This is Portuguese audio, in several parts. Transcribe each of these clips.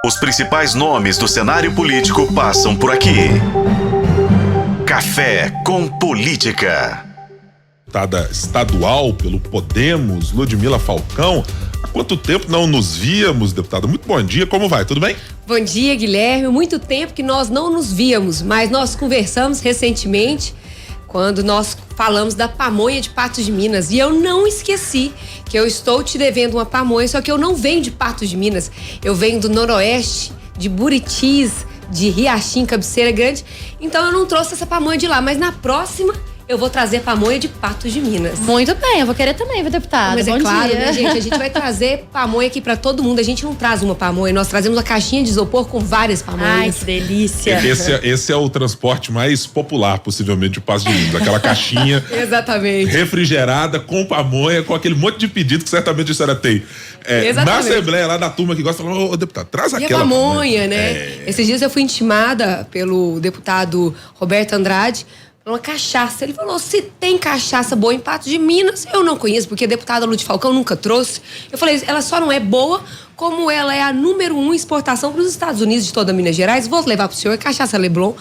Os principais nomes do cenário político passam por aqui. Café com Política. Deputada estadual pelo Podemos, Ludmila Falcão. Há quanto tempo não nos víamos, deputada? Muito bom dia, como vai? Tudo bem? Bom dia, Guilherme. Muito tempo que nós não nos víamos, mas nós conversamos recentemente quando nós falamos da pamonha de Patos de Minas. E eu não esqueci que eu estou te devendo uma pamonha, só que eu não venho de Patos de Minas. Eu venho do Noroeste, de Buritis, de Riachim, Cabeceira Grande. Então eu não trouxe essa pamonha de lá, mas na próxima eu vou trazer pamonha de Patos de Minas. Muito bem, eu vou querer também, viu, deputada? Mas Bom é claro, dia. né, gente? A gente vai trazer pamonha aqui pra todo mundo. A gente não traz uma pamonha, nós trazemos uma caixinha de isopor com várias pamonhas. Ai, que delícia. Esse é o transporte mais popular, possivelmente, de Patos de Minas. Aquela caixinha Exatamente. refrigerada, com pamonha, com aquele monte de pedido que certamente a senhora tem. Na Assembleia, lá da turma que gosta, falando, ô deputado, traz E aquela a pamonha, né? Esses dias eu fui intimada pelo deputado Roberto Andrade uma cachaça. Ele falou, se tem cachaça boa em Patos de Minas, eu não conheço, porque a deputada Lúcia Falcão nunca trouxe. Eu falei, ela só não é boa, como ela é a número 1 exportação para os Estados Unidos de toda Minas Gerais. Vou levar pro senhor, cachaça Leblon.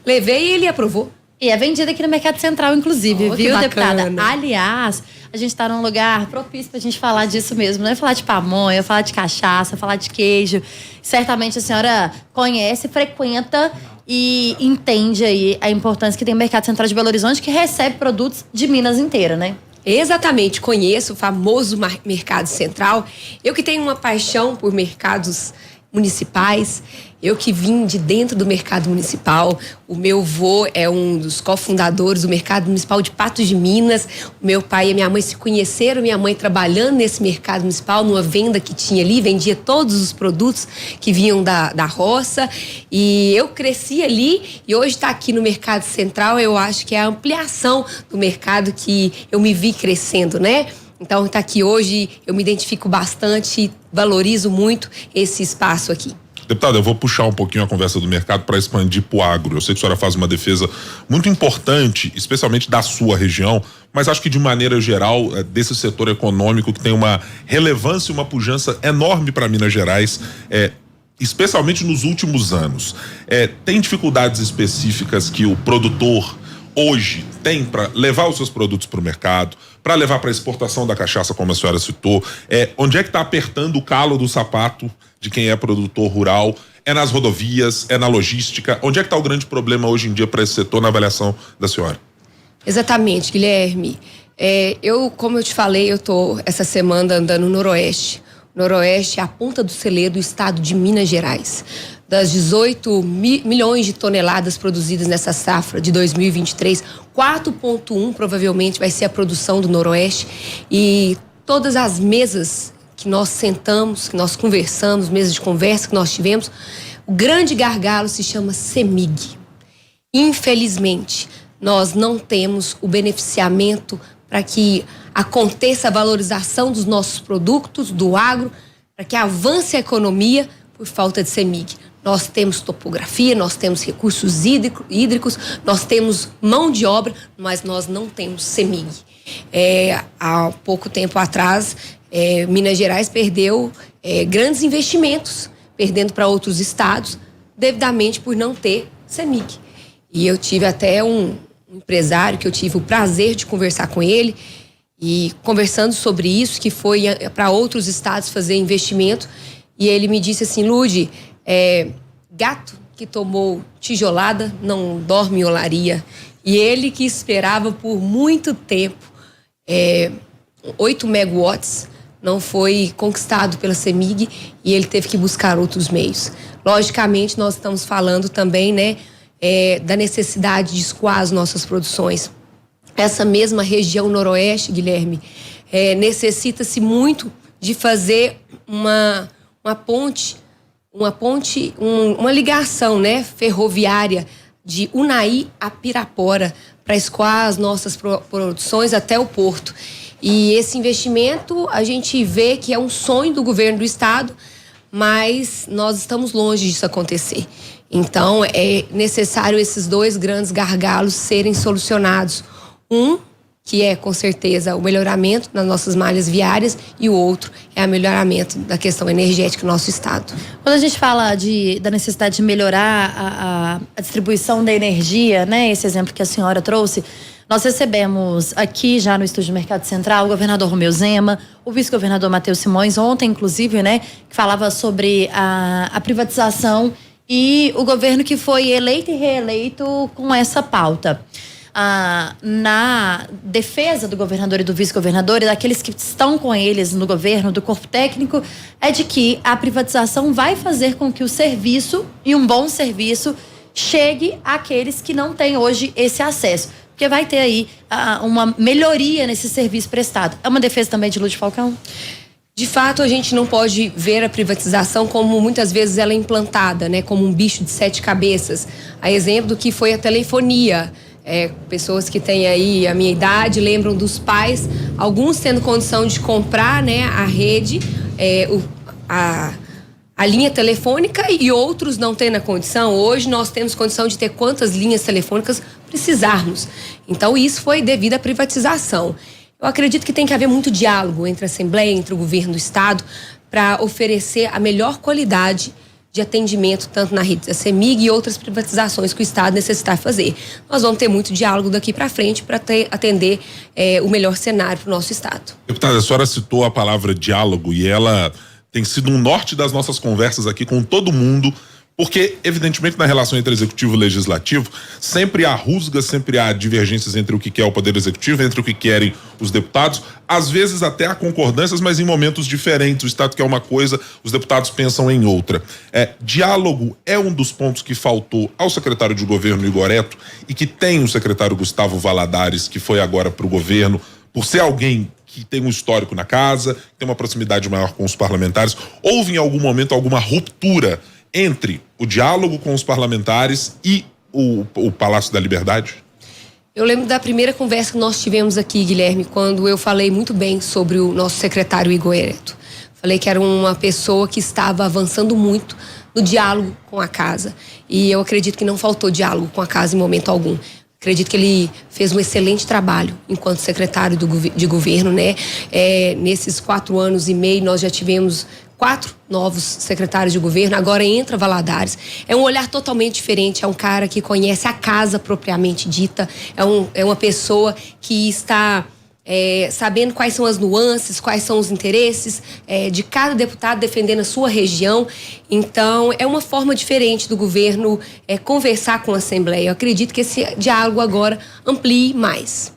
Levei e ele aprovou. E é vendida aqui no Mercado Central, inclusive, viu, deputada? Aliás, a gente tá num lugar propício pra gente falar disso mesmo, né? Falar de pamonha, falar de cachaça, falar de queijo. Certamente a senhora conhece, frequenta e entende aí a importância que tem o Mercado Central de Belo Horizonte, que recebe produtos de Minas inteira, né? Exatamente, conheço o famoso Mercado Central. Eu que tenho uma paixão por mercados municipais, eu que vim de dentro do mercado municipal. O meu avô é um dos cofundadores do mercado municipal de Patos de Minas. O meu pai e a minha mãe se conheceram, minha mãe trabalhando nesse mercado municipal, numa venda que tinha ali, vendia todos os produtos que vinham da roça. E eu cresci ali e hoje está aqui no Mercado Central, eu acho que é a ampliação do mercado que eu me vi crescendo, né? Então, tá aqui hoje, eu me identifico bastante, valorizo muito esse espaço aqui. Deputada, eu vou puxar um pouquinho a conversa do mercado para expandir para o agro. Eu sei que a senhora faz uma defesa muito importante, especialmente da sua região, mas acho que de maneira geral, desse setor econômico que tem uma relevância e uma pujança enorme para Minas Gerais, especialmente nos últimos anos. Tem dificuldades específicas que o produtor hoje tem para levar os seus produtos para o mercado, para levar para a exportação da cachaça, como a senhora citou? Onde é que está apertando o calo do sapato de quem é produtor rural? É nas rodovias? É na logística? Onde é que está o grande problema hoje em dia para esse setor, na avaliação da senhora? Exatamente, Guilherme. Como eu te falei, eu tô essa semana andando no Noroeste. Noroeste é a ponta do celeiro do estado de Minas Gerais. Das 18 milhões de toneladas produzidas nessa safra de 2023, 4,1 provavelmente vai ser a produção do Noroeste. E todas as mesas que nós sentamos, que nós conversamos, mesas de conversa que nós tivemos, o grande gargalo se chama CEMIG. Infelizmente, nós não temos o beneficiamento para que aconteça a valorização dos nossos produtos, do agro, para que avance a economia por falta de CEMIG. Nós temos topografia, nós temos recursos hídricos, nós temos mão de obra, mas nós não temos CEMIG. Há pouco tempo atrás, Minas Gerais perdeu grandes investimentos, perdendo para outros estados, devidamente por não ter CEMIG. E eu tive até um empresário que eu tive o prazer de conversar com ele, e conversando sobre isso, que foi para outros estados fazer investimento, e ele me disse assim, Lude, gato que tomou tijolada não dorme em olaria. E ele que esperava por muito tempo 8 megawatts não foi conquistado pela CEMIG e ele teve que buscar outros meios. Logicamente, nós estamos falando também, né, da necessidade de escoar as nossas produções. Essa mesma região noroeste, Guilherme, necessita-se muito de fazer uma ponte, uma ligação, né, ferroviária de Unai a Pirapora para escoar as nossas produções até o porto. E esse investimento a gente vê que é um sonho do governo do estado, mas nós estamos longe disso acontecer. Então é necessário esses dois grandes gargalos serem solucionados. Um que é, com certeza, o melhoramento das nossas malhas viárias, e o outro é o melhoramento da questão energética do nosso estado. Quando a gente fala da necessidade de melhorar a distribuição da energia, né, esse exemplo que a senhora trouxe, nós recebemos aqui já no Estúdio Mercado Central o governador Romeu Zema, o vice-governador Matheus Simões, ontem inclusive, né, que falava sobre a privatização, e o governo que foi eleito e reeleito com essa pauta. Na defesa do governador e do vice-governador e daqueles que estão com eles no governo, do corpo técnico, é de que a privatização vai fazer com que o serviço, e um bom serviço, chegue àqueles que não têm hoje esse acesso. Porque vai ter aí uma melhoria nesse serviço prestado. É uma defesa também de Lúcio Falcão? De fato, a gente não pode ver a privatização como muitas vezes ela é implantada, né? Como um bicho de 7 cabeças. A exemplo do que foi a telefonia. Pessoas que têm aí a minha idade lembram dos pais, alguns tendo condição de comprar, né, a rede, a linha telefônica, e outros não tendo a condição. Hoje nós temos condição de ter quantas linhas telefônicas precisarmos. Então isso foi devido à privatização. Eu acredito que tem que haver muito diálogo entre a Assembleia, entre o governo do estado, para oferecer a melhor qualidade de atendimento, tanto na rede da CEMIG e outras privatizações que o estado necessitar fazer. Nós vamos ter muito diálogo daqui para frente para atender o melhor cenário para o nosso estado. Deputada, a senhora citou a palavra diálogo, e ela tem sido um norte das nossas conversas aqui com todo mundo, porque, evidentemente, na relação entre executivo e legislativo, sempre há rusgas, sempre há divergências entre o que quer o poder executivo, entre o que querem os deputados, às vezes até há concordâncias, mas em momentos diferentes. O estado quer uma coisa, os deputados pensam em outra. Diálogo é um dos pontos que faltou ao secretário de governo Igor Eto, e que tem o secretário Gustavo Valadares, que foi agora para o governo, por ser alguém que tem um histórico na casa, que tem uma proximidade maior com os parlamentares. Houve em algum momento alguma ruptura entre o diálogo com os parlamentares e o Palácio da Liberdade? Eu lembro da primeira conversa que nós tivemos aqui, Guilherme, quando eu falei muito bem sobre o nosso secretário Igor Eto. Falei que era uma pessoa que estava avançando muito no diálogo com a casa. E eu acredito que não faltou diálogo com a casa em momento algum. Acredito que ele fez um excelente trabalho enquanto secretário de governo, né? Nesses 4 anos e meio nós já tivemos 4 novos secretários de governo, agora entra Valadares. É um olhar totalmente diferente, é um cara que conhece a casa propriamente dita, é uma pessoa que está sabendo quais são as nuances, quais são os interesses de cada deputado defendendo a sua região. Então, é uma forma diferente do governo conversar com a Assembleia. Eu acredito que esse diálogo agora amplie mais.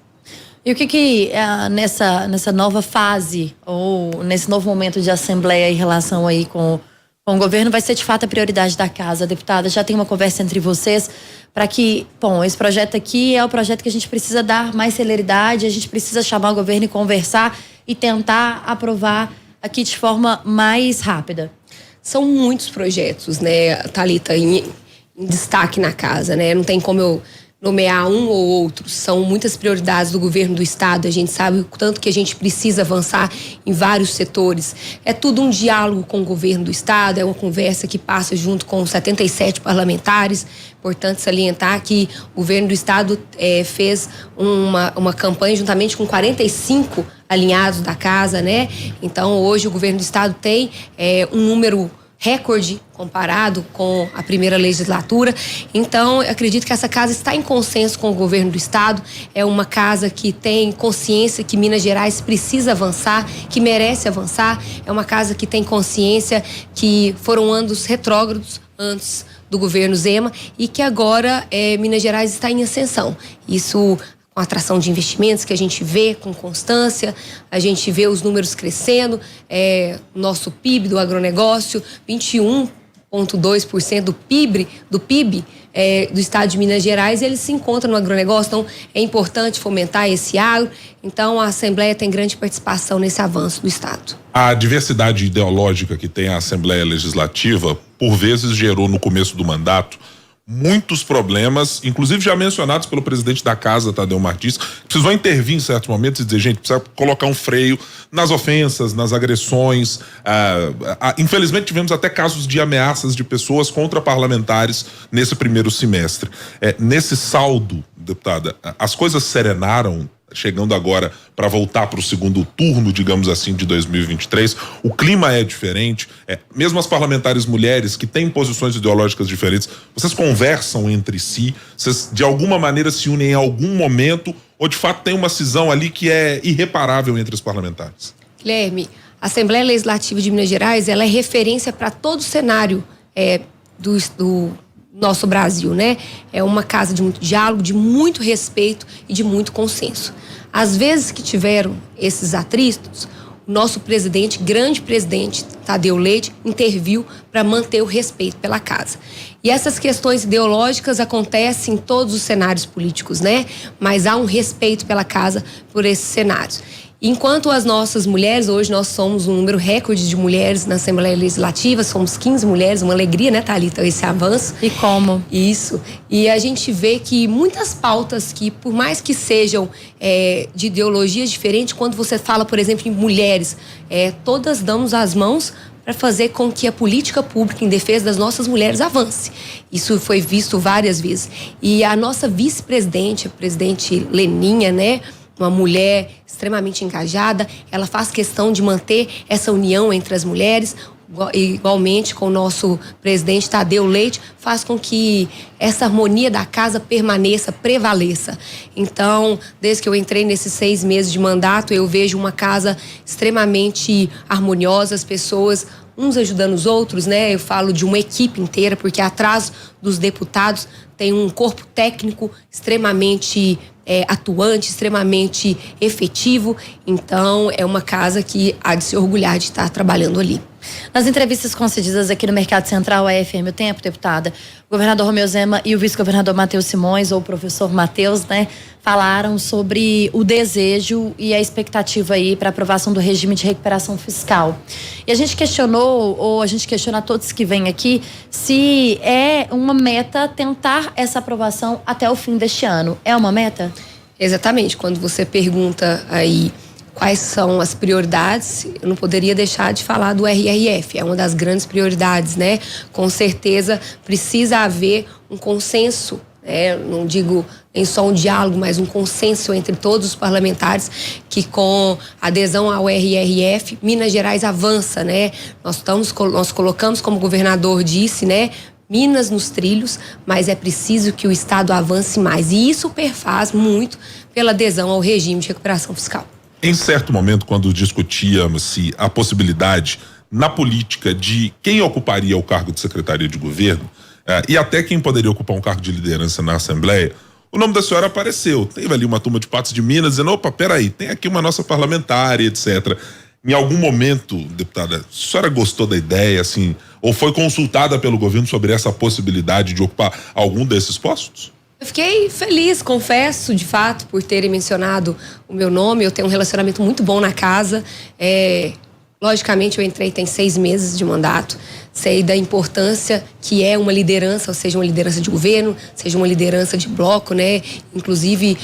E o que nessa nova fase, ou nesse novo momento de Assembleia em relação aí com o governo, vai ser de fato a prioridade da casa, deputada? Já tem uma conversa entre vocês para que, esse projeto aqui é o projeto que a gente precisa dar mais celeridade, a gente precisa chamar o governo e conversar e tentar aprovar aqui de forma mais rápida? São muitos projetos, né, Thalita, em destaque na casa, né? Não tem como eu nomear um ou outro. São muitas prioridades do governo do estado. A gente sabe o tanto que a gente precisa avançar em vários setores. É tudo um diálogo com o governo do estado, é uma conversa que passa junto com 77 parlamentares. Importante salientar que o governo do estado fez uma campanha juntamente com 45 alinhados da casa, né? Então hoje o governo do estado tem um número recorde comparado com a primeira legislatura. Então, eu acredito que essa casa está em consenso com o governo do estado. É uma casa que tem consciência que Minas Gerais precisa avançar, que merece avançar. É uma casa que tem consciência que foram anos retrógrados antes do governo Zema e que agora Minas Gerais está em ascensão. Isso com atração de investimentos que a gente vê com constância, a gente vê os números crescendo, nosso PIB do agronegócio, 21,2% do PIB do estado de Minas Gerais, ele se encontra no agronegócio. Então é importante fomentar esse agro. Então a Assembleia tem grande participação nesse avanço do estado. A diversidade ideológica que tem a Assembleia Legislativa, por vezes gerou no começo do mandato muitos problemas, inclusive já mencionados pelo presidente da casa, Tadeu Martins, que precisou intervir em certos momentos e dizer, gente, precisa colocar um freio nas ofensas, nas agressões. Infelizmente tivemos até casos de ameaças de pessoas contra parlamentares nesse primeiro semestre. Nesse saldo, deputada, as coisas serenaram chegando agora para voltar para o segundo turno, digamos assim, de 2023. O clima é diferente. Mesmo as parlamentares mulheres que têm posições ideológicas diferentes, vocês conversam entre si, vocês de alguma maneira se unem em algum momento, ou de fato tem uma cisão ali que é irreparável entre os parlamentares? Guilherme, a Assembleia Legislativa de Minas Gerais, ela é referência para todo o cenário do nosso Brasil, né? É uma casa de muito diálogo, de muito respeito e de muito consenso. Às vezes que tiveram esses atritos, o nosso presidente, grande presidente Tadeu Leite, interviu para manter o respeito pela casa. E essas questões ideológicas acontecem em todos os cenários políticos, né? Mas há um respeito pela casa por esses cenários. Enquanto as nossas mulheres, hoje nós somos um número recorde de mulheres na Assembleia Legislativa, somos 15 mulheres, uma alegria, né, Thalita, esse avanço. E como? Isso. E a gente vê que muitas pautas que, por mais que sejam de ideologias diferentes, quando você fala, por exemplo, em mulheres, todas damos as mãos para fazer com que a política pública em defesa das nossas mulheres avance. Isso foi visto várias vezes. E a nossa vice-presidente, a presidente Leninha, né, uma mulher extremamente engajada, ela faz questão de manter essa união entre as mulheres, igualmente com o nosso presidente Tadeu Leite, faz com que essa harmonia da casa permaneça, prevaleça. Então, desde que eu entrei nesses 6 meses de mandato, eu vejo uma casa extremamente harmoniosa, as pessoas uns ajudando os outros, né? Eu falo de uma equipe inteira, porque atrás dos deputados tem um corpo técnico extremamente atuante, extremamente efetivo. Então, é uma casa que há de se orgulhar de estar trabalhando ali. Nas entrevistas concedidas aqui no Mercado Central, a FM O Tempo, deputada, o governador Romeu Zema e o vice-governador Matheus Simões, ou o professor Matheus, né, falaram sobre o desejo e a expectativa aí para aprovação do regime de recuperação fiscal. E a gente questionou, ou a gente questiona todos que vêm aqui, se é uma meta tentar essa aprovação até o fim deste ano. É uma meta? Exatamente. Quando você pergunta aí quais são as prioridades, eu não poderia deixar de falar do RRF, é uma das grandes prioridades, né? Com certeza precisa haver um consenso, né? Não digo nem só um diálogo, mas um consenso entre todos os parlamentares que com adesão ao RRF, Minas Gerais avança, né? Nós colocamos, como o governador disse, né? Minas nos trilhos, mas é preciso que o Estado avance mais. E isso perfaz muito pela adesão ao regime de recuperação fiscal. Em certo momento, quando discutíamos-se a possibilidade na política de quem ocuparia o cargo de secretaria de governo e até quem poderia ocupar um cargo de liderança na Assembleia, o nome da senhora apareceu. Teve ali uma turma de Patos de Minas dizendo, opa, peraí, tem aqui uma nossa parlamentar, etc. Em algum momento, deputada, a senhora gostou da ideia, assim, ou foi consultada pelo governo sobre essa possibilidade de ocupar algum desses postos? Eu fiquei feliz, confesso, de fato, por terem mencionado o meu nome. Eu tenho um relacionamento muito bom na casa. Logicamente, eu entrei tem 6 meses de mandato. Sei da importância que é uma liderança, ou seja, uma liderança de governo, seja uma liderança de bloco, né? Inclusive,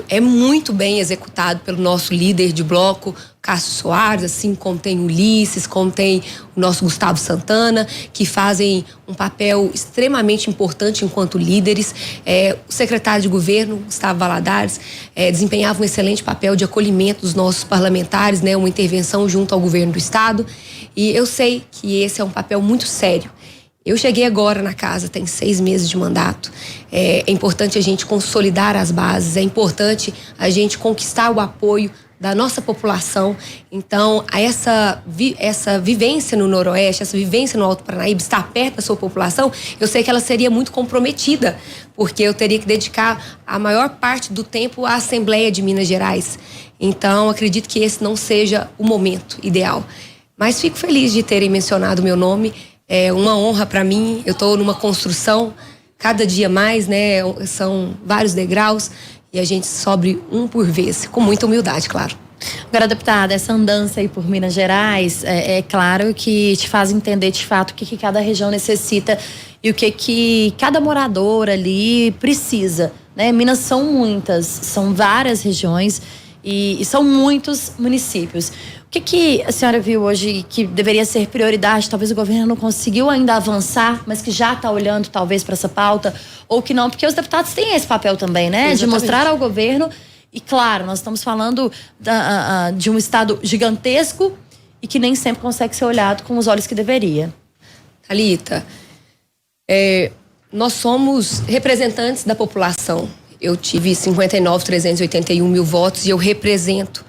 é muito bem executado pelo nosso líder de bloco, Cássio Soares, assim como tem o Ulisses, como tem o nosso Gustavo Santana, que fazem um papel extremamente importante enquanto líderes. O secretário de governo, Gustavo Valadares, desempenhava um excelente papel de acolhimento dos nossos parlamentares, né? Uma intervenção junto ao governo do estado. E eu sei que esse é um papel muito sério. Eu cheguei agora na casa, tem 6 meses de mandato. É importante a gente consolidar as bases, é importante a gente conquistar o apoio da nossa população. Então, essa vivência no Noroeste, essa vivência no Alto Paranaíba, estar perto da sua população, eu sei que ela seria muito comprometida, porque eu teria que dedicar a maior parte do tempo à Assembleia de Minas Gerais. Então, acredito que esse não seja o momento ideal. Mas fico feliz de terem mencionado o meu nome. É uma honra para mim. Eu estou numa construção, cada dia mais, né? São vários degraus e a gente sobe um por vez, com muita humildade, claro. Agora, deputada, essa andança aí por Minas Gerais, é claro que te faz entender de fato o que cada região necessita e o que cada morador ali precisa, né? Minas são muitas, são várias regiões e são muitos municípios. O que a senhora viu hoje que deveria ser prioridade? Talvez o governo não conseguiu ainda avançar, mas que já está olhando talvez para essa pauta, ou que não, porque os deputados têm esse papel também, né? Exatamente. De mostrar ao governo E claro, nós estamos falando de um estado gigantesco e que nem sempre consegue ser olhado com os olhos que deveria. Thalita, nós somos representantes da população. Eu tive 59.381 mil votos e eu represento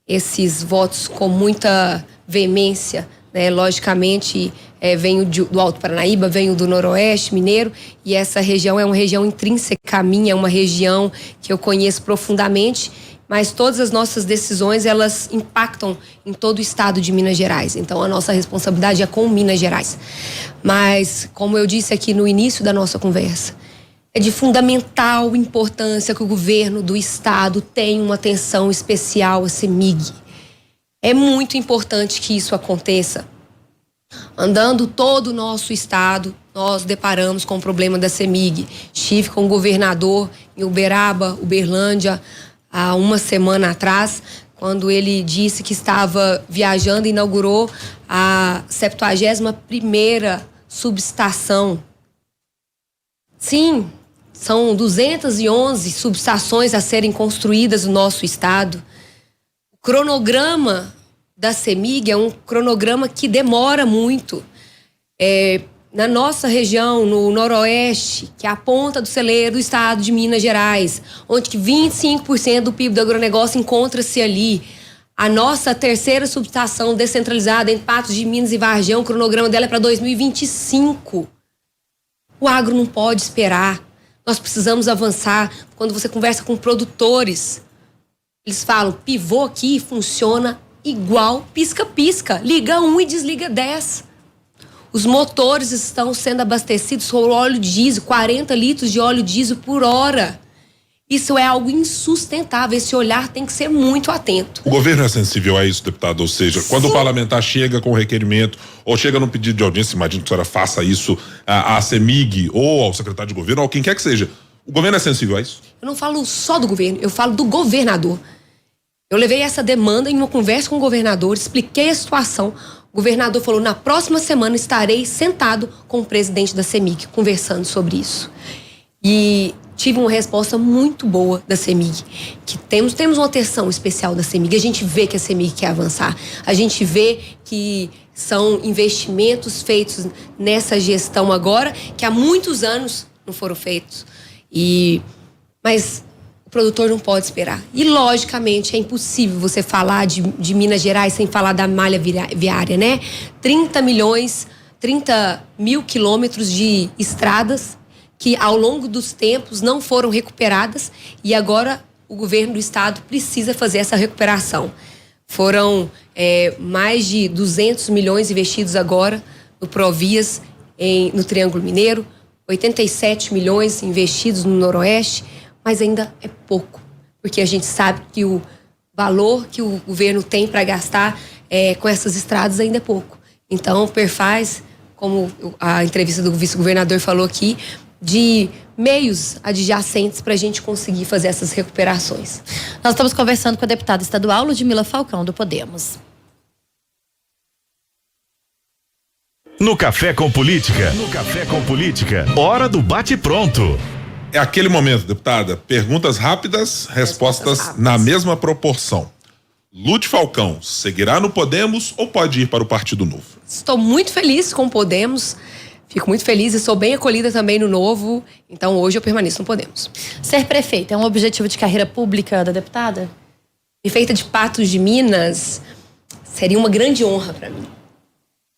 esses votos com muita veemência, né? Logicamente, venho do Alto Paranaíba, venho do Noroeste Mineiro, e essa região é uma região intrínseca a mim, é uma região que eu conheço profundamente, mas todas as nossas decisões, elas impactam em todo o estado de Minas Gerais. Então, a nossa responsabilidade é com Minas Gerais. Mas, como eu disse aqui no início da nossa conversa, é de fundamental importância que o governo do estado tenha uma atenção especial à CEMIG. É muito importante que isso aconteça. Andando todo o nosso estado, nós deparamos com o problema da CEMIG. Estive com o governador em Uberaba, Uberlândia, há uma semana atrás, quando ele disse que estava viajando e inaugurou a 71ª subestação. Sim, são 211 subestações a serem construídas no nosso estado. O cronograma da CEMIG é um cronograma que demora muito. Na nossa região, no Noroeste, que é a ponta do celeiro do estado de Minas Gerais, onde que 25% do PIB do agronegócio encontra-se ali. A nossa terceira subestação descentralizada em Patos de Minas e Vargião, o cronograma dela é para 2025. O agro não pode esperar. Nós precisamos avançar. Quando você conversa com produtores, eles falam, pivô aqui funciona igual pisca-pisca. Liga 1 e desliga 10. Os motores estão sendo abastecidos com óleo diesel, 40 litros de óleo diesel por hora. Isso é algo insustentável. Esse olhar tem que ser muito atento. O governo é sensível a isso, deputado? Ou seja, quando o parlamentar chega com requerimento ou chega num pedido de audiência, imagino que a senhora faça isso à CEMIG ou ao secretário de governo, ou quem quer que seja. O governo é sensível a isso? Eu não falo só do governo, eu falo do governador. Eu levei essa demanda em uma conversa com o governador, expliquei a situação. O governador falou, na próxima semana estarei sentado com o presidente da CEMIG, conversando sobre isso. E tive uma resposta muito boa da CEMIG, que temos uma atenção especial da CEMIG. A gente vê que a CEMIG quer avançar. A gente vê que são investimentos feitos nessa gestão agora, que há muitos anos não foram feitos. Mas o produtor não pode esperar. E, logicamente, é impossível você falar de Minas Gerais sem falar da malha viária, né? 30 mil quilômetros de estradas que ao longo dos tempos não foram recuperadas e agora o governo do estado precisa fazer essa recuperação. Foram mais de 200 milhões investidos agora no Provias, no Triângulo Mineiro, 87 milhões investidos no Noroeste, mas ainda é pouco, porque a gente sabe que o valor que o governo tem para gastar com essas estradas ainda é pouco. Então, perfaz, como a entrevista do vice-governador falou aqui, de meios adjacentes para a gente conseguir fazer essas recuperações. Nós estamos conversando com a deputada estadual Ludmila Falcão, do Podemos. No Café com Política. Hora do bate-pronto. É aquele momento, deputada. Perguntas rápidas, respostas na mesma proporção. Lud Falcão, seguirá no Podemos ou pode ir para o Partido Novo? Estou muito feliz com o Podemos. Fico muito feliz e sou bem acolhida também no Novo. Então, hoje eu permaneço no Podemos. Ser prefeita é um objetivo de carreira pública da deputada? Prefeita de Patos de Minas seria uma grande honra para mim.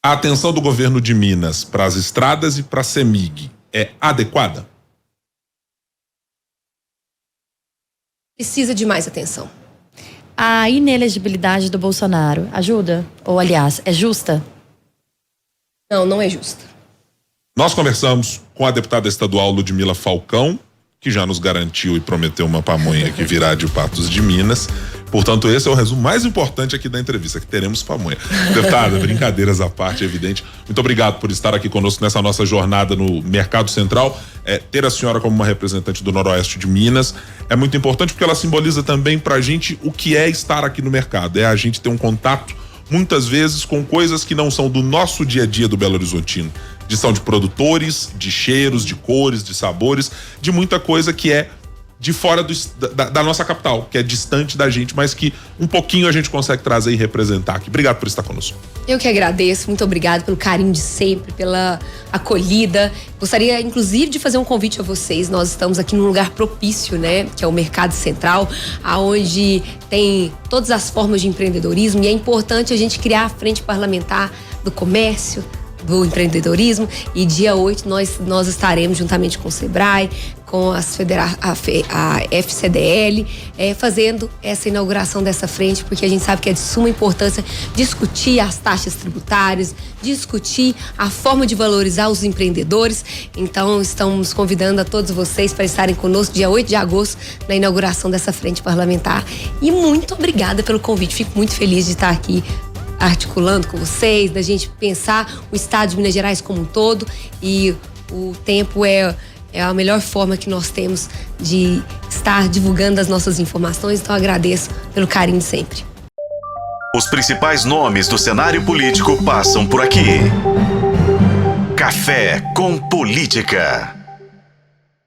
A atenção do governo de Minas para as estradas e para a CEMIG é adequada? Precisa de mais atenção. A inelegibilidade do Bolsonaro ajuda? Ou, aliás, é justa? Não, não é justa. Nós conversamos com a deputada estadual Ludmila Falcão, que já nos garantiu e prometeu uma pamonha que virá de Patos de Minas. Portanto, esse é o resumo mais importante aqui da entrevista, que teremos pamonha. Deputada, brincadeiras à parte, é evidente. Muito obrigado por estar aqui conosco nessa nossa jornada no Mercado Central. Ter a senhora como uma representante do Noroeste de Minas é muito importante porque ela simboliza também pra gente o que é estar aqui no mercado. É a gente ter um contato, muitas vezes, com coisas que não são do nosso dia a dia do Belo Horizontino. São de produtores, de cheiros, de cores, de sabores, de muita coisa que é de fora da nossa capital, que é distante da gente, mas que um pouquinho a gente consegue trazer e representar aqui. Obrigado por estar conosco. Eu que agradeço, muito obrigada pelo carinho de sempre, pela acolhida. Gostaria, inclusive, de fazer um convite a vocês. Nós estamos aqui num lugar propício, né? Que é o Mercado Central, onde tem todas as formas de empreendedorismo, e é importante a gente criar a frente parlamentar do comércio, do empreendedorismo, e dia 8 nós estaremos juntamente com o Sebrae, com a FCDL, fazendo essa inauguração dessa frente, porque a gente sabe que é de suma importância discutir as taxas tributárias, discutir a forma de valorizar os empreendedores. Então, estamos convidando a todos vocês para estarem conosco dia 8 de agosto na inauguração dessa frente parlamentar. E muito obrigada pelo convite, fico muito feliz de estar aqui articulando com vocês, da gente pensar o estado de Minas Gerais como um todo, e o tempo é a melhor forma que nós temos de estar divulgando as nossas informações, então agradeço pelo carinho de sempre. Os principais nomes do cenário político passam por aqui. Café com Política.